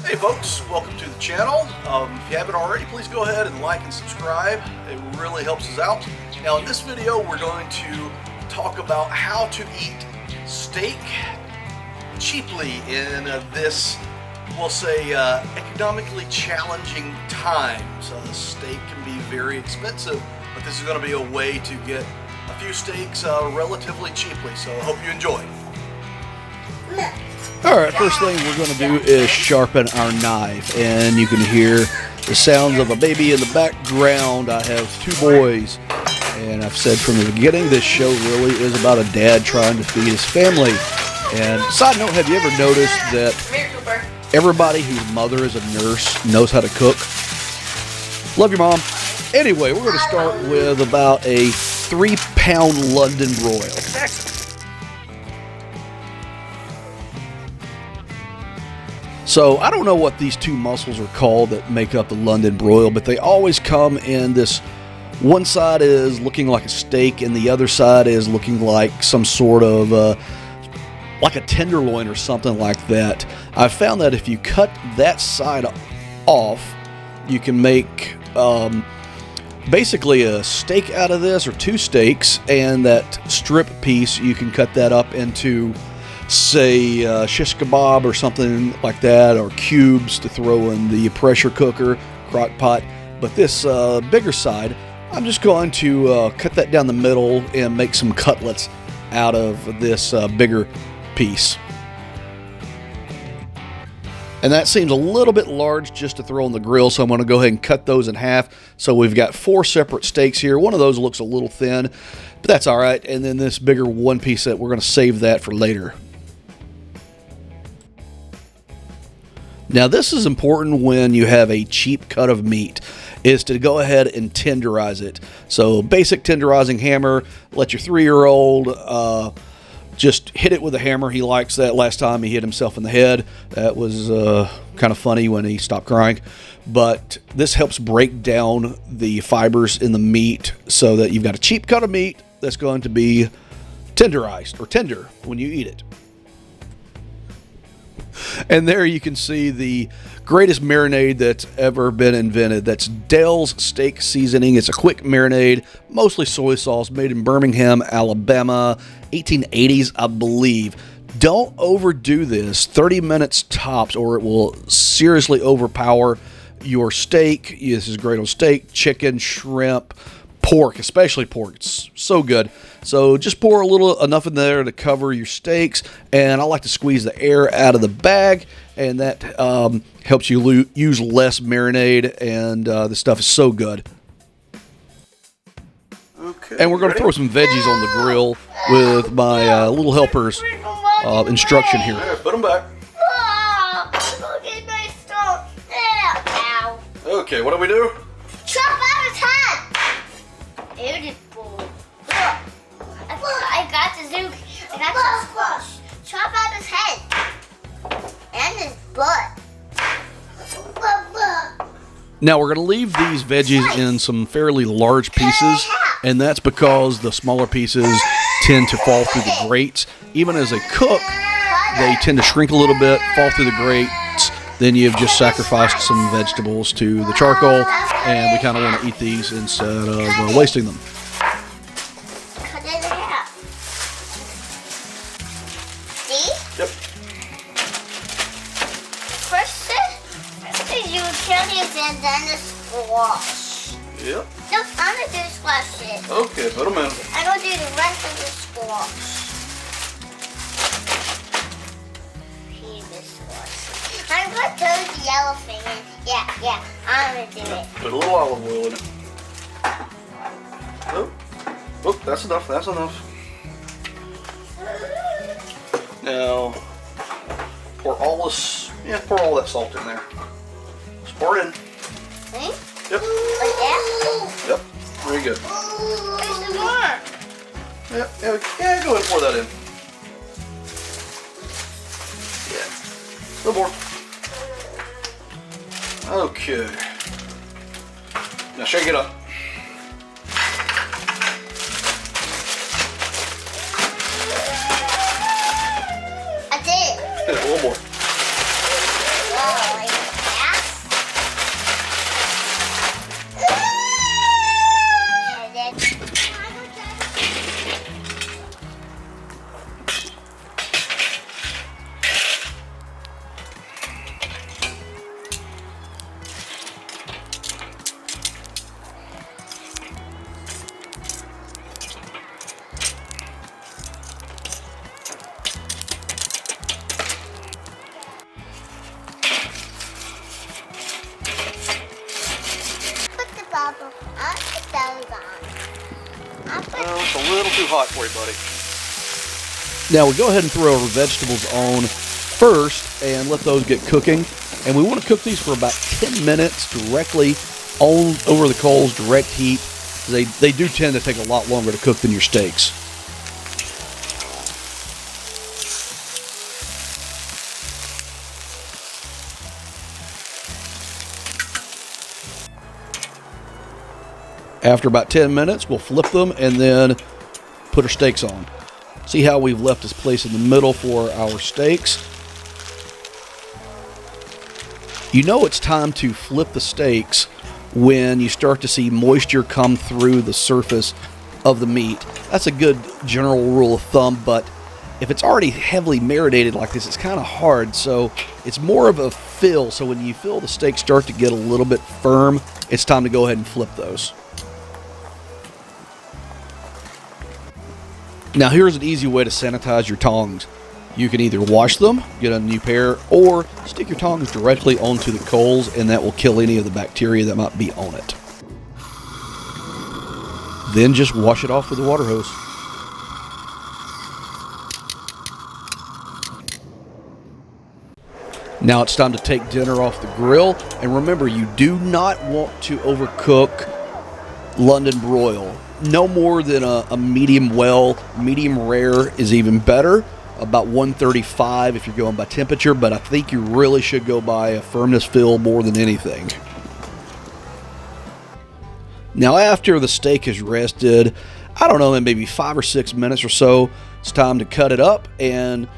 Hey folks, welcome to the channel. If you haven't already, please go ahead and like and subscribe. It really helps us out. Now in this video, we're going to talk about how to eat steak cheaply in this, we'll say, economically challenging times. Steak can be very expensive, but this is going to be a way to get a few steaks relatively cheaply, so I hope you enjoy. Alright, first thing we're going to do is sharpen our knife, and you can hear the sounds of a baby in the background. I have two boys, and I've said from the beginning this show really is about a dad trying to feed his family. And side note, have you ever noticed that everybody whose mother is a nurse knows how to cook? Love your mom. Anyway, we're going to start with about a 3-pound London Broil. So I don't know what these two muscles are called that make up the London Broil, but they always come in this, one side is looking like a steak and the other side is looking like some sort of like a tenderloin or something like that. I've found that if you cut that side off, you can make basically a steak out of this, or two steaks, and that strip piece you can cut that up into, say, shish kebab or something like that, or cubes to throw in the pressure cooker, crock pot. But this bigger side, I'm just going to cut that down the middle and make some cutlets out of this bigger piece. And that seems a little bit large just to throw on the grill, so I'm going to go ahead and cut those in half. So we've got 4 separate steaks here. One of those looks a little thin, but that's all right. And then this bigger one piece, that we're going to save that for later. Now this is important when you have a cheap cut of meat, is to go ahead and tenderize it. So basic tenderizing hammer, let your 3-year-old just hit it with a hammer. He likes that. Last time he hit himself in the head. That was kind of funny when he stopped crying. But this helps break down the fibers in the meat so that you've got a cheap cut of meat that's going to be tenderized, or tender, when you eat it. And there you can see the greatest marinade that's ever been invented. That's Dell's Steak Seasoning. It's a quick marinade, mostly soy sauce, made in Birmingham, Alabama, 1880s, I believe. Don't overdo this, 30 minutes tops, or it will seriously overpower your steak. This is great on steak, chicken, shrimp, pork, especially pork. It's so good. So just pour enough in there to cover your steaks, and I like to squeeze the air out of the bag, and that helps you use less marinade, and this stuff is so good. Okay, and we're going to throw some veggies on the grill with my little helper's instruction here. Right, put them back. Okay, what do we do? Chop out his head. Beautiful. I got the zook. I got the squash. Chop out his head and his butt. Now we're going to leave these veggies in some fairly large pieces, and that's because the smaller pieces tend to fall through the grates. Even as they cook, they tend to shrink a little bit, fall through the grates. Then you've just sacrificed some vegetables to the charcoal, and we kind of want to eat these instead of wasting them. Cut it in half. See? Yep. First you candies and then the squash. Yep. No, I'm gonna do the squash shit. Okay, put them in. I'm gonna do the rest of the squash. I'm gonna throw the yellow thing in. Yeah, I'm gonna do it. Put a little olive oil in it. Oh, that's enough, that's enough. Now, pour all that salt in there. Just pour it in. See? Yep. Like that? Yep, very good. There's some more. Yeah, go ahead and pour that in. Yeah, a little more. Okay. Now shake it up. I did it. A little more. Wow, too hot for you, buddy. Now we go ahead and throw our vegetables on first and let those get cooking. And we want to cook these for about 10 minutes directly over the coals, direct heat. They do tend to take a lot longer to cook than your steaks. After about 10 minutes, we'll flip them and then put our steaks on. See how we've left this place in the middle for our steaks. You know it's time to flip the steaks when you start to see moisture come through the surface of the meat. That's a good general rule of thumb, but if it's already heavily marinated like this, it's kind of hard, so it's more of a feel. So when you feel the steaks start to get a little bit firm, it's time to go ahead and flip those. Now here's an easy way to sanitize your tongs. You can either wash them, get a new pair, or stick your tongs directly onto the coals, and that will kill any of the bacteria that might be on it. Then just wash it off with a water hose. Now it's time to take dinner off the grill, and remember, you do not want to overcook London broil. No more than a medium well. Medium rare is even better. About 135 if you're going by temperature, but I think you really should go by a firmness feel more than anything. Now after the steak is rested, I don't know, maybe 5 or 6 minutes or so, it's time to cut it up. And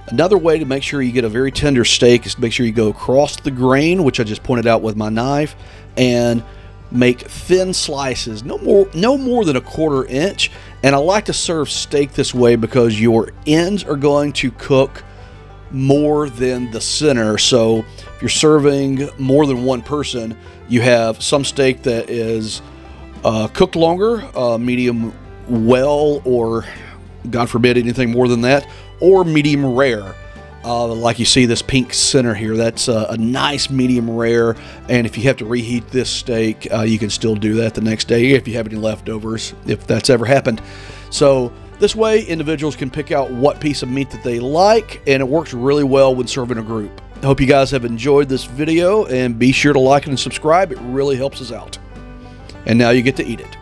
another way to make sure you get a very tender steak is to make sure you go across the grain, which I just pointed out with my knife, and make thin slices, no more than 1/4 inch. And I like to serve steak this way because your ends are going to cook more than the center. So if you're serving more than one person, you have some steak that is cooked longer, medium well, or God forbid anything more than that, or medium rare. Like you see this pink center here, that's a nice medium rare, and if you have to reheat this steak, you can still do that the next day if you have any leftovers, if that's ever happened. So this way individuals can pick out what piece of meat that they like, and it works really well when serving a group. I hope you guys have enjoyed this video, and be sure to like and subscribe. It really helps us out. And now you get to eat it.